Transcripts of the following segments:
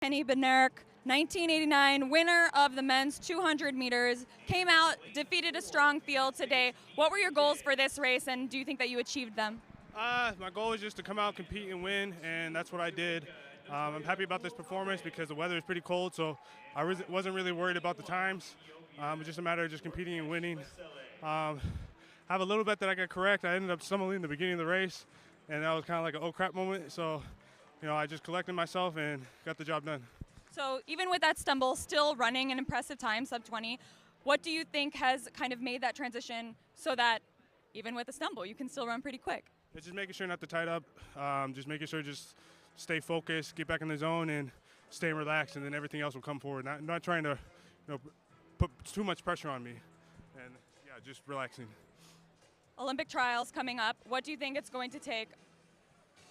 Kenny Bednarek, 1989 winner of the men's 200 meters, came out, defeated a strong field today. What were your goals for this race, and do you think that you achieved them? My goal was just to come out, compete, and win, and that's what I did. I'm happy about this performance because the weather is pretty cold, so I wasn't really worried about the times. It's just a matter of just competing and winning. I have a little bit that I got correct. I ended up stumbling in the beginning of the race, and that was kind of like an oh crap moment. So, I just collected myself and got the job done. So even with that stumble, still running an impressive time, sub 20, what do you think has kind of made that transition so that even with a stumble, you can still run pretty quick? It's just making sure not to tight up, just making sure just stay focused, get back in the zone, and stay relaxed, and then everything else will come forward. Not trying to put too much pressure on me, and just relaxing. Olympic trials coming up. What do you think it's going to take?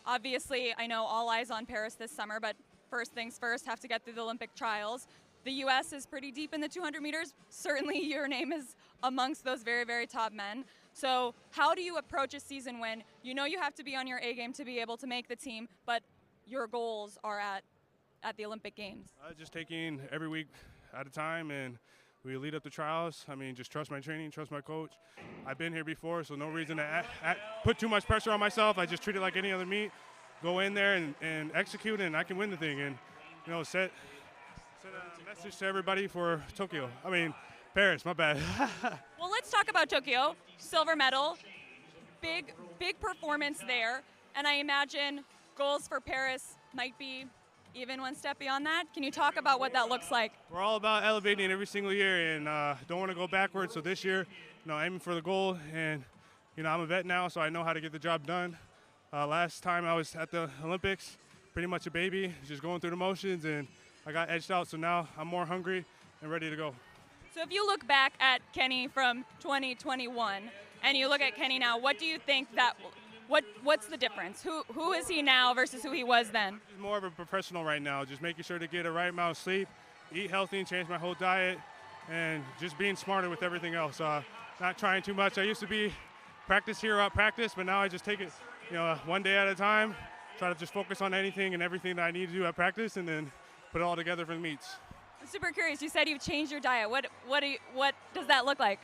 Obviously, I know all eyes on Paris this summer, but first things first, have to get through the Olympic trials. The U.S. is pretty deep in the 200 meters. Certainly your name is amongst those very, very top men. So how do you approach a season when you know you have to be on your A game to be able to make the team, but your goals are at the Olympic Games? Just taking every week at a time, and we lead up the trials. Just trust my training, trust my coach. I've been here before, so no reason to put too much pressure on myself. I just treat it like any other meet. Go in there and execute, and I can win the thing. And, set a message to everybody for Tokyo. Paris, my bad. Well, let's talk about Tokyo. Silver medal, big performance there. And I imagine goals for Paris might be even one step beyond that. Can you talk about what that looks like? We're all about elevating every single year, and don't want to go backwards. So this year, aiming for the goal. And, I'm a vet now, so I know how to get the job done. Last time I was at the Olympics, pretty much a baby, just going through the motions, and I got edged out. So now I'm more hungry and ready to go. So if you look back at Kenny from 2021 and you look at Kenny now, what do you think what's the difference? Who is he now versus who he was then? He's more of a professional right now, just making sure to get a right amount of sleep, eat healthy, and change my whole diet, and just being smarter with everything else. Not trying too much. I used to be practice hero at practice, but now I just take it one day at a time, try to just focus on anything and everything that I need to do at practice, and then put it all together for the meets. I'm super curious. You said you've changed your diet. What does that look like?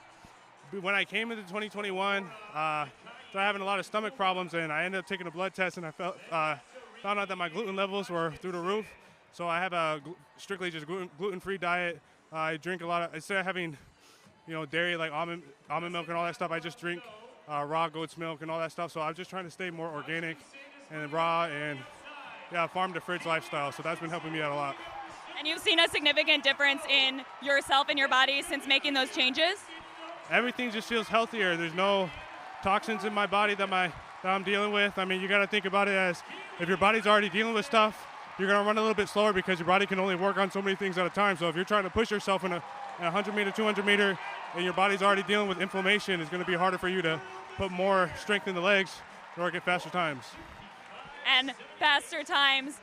When I came into 2021, started having a lot of stomach problems, and I ended up taking a blood test, and I found out that my gluten levels were through the roof. So I have a strictly just gluten-free diet. I drink a lot of, instead of having dairy like almond milk and all that stuff, I just drink raw goat's milk and all that stuff. So I'm just trying to stay more organic and raw and farm to fridge lifestyle. So that's been helping me out a lot. And you've seen a significant difference in yourself and your body since making those changes? Everything just feels healthier. There's no toxins in my body that I'm dealing with. You got to think about it as if your body's already dealing with stuff, you're going to run a little bit slower because your body can only work on so many things at a time. So if you're trying to push yourself in a 100 meter, 200 meter, and your body's already dealing with inflammation, it's going to be harder for you to put more strength in the legs or get faster times. And faster times.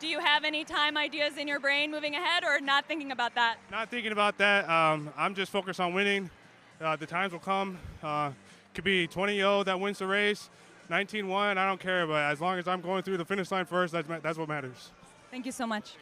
Do you have any time ideas in your brain moving ahead, or not thinking about that? Not thinking about that. I'm just focused on winning. The times will come. Could be 20-0 that wins the race, 19-1, I don't care. But as long as I'm going through the finish line first, that's what matters. Thank you so much.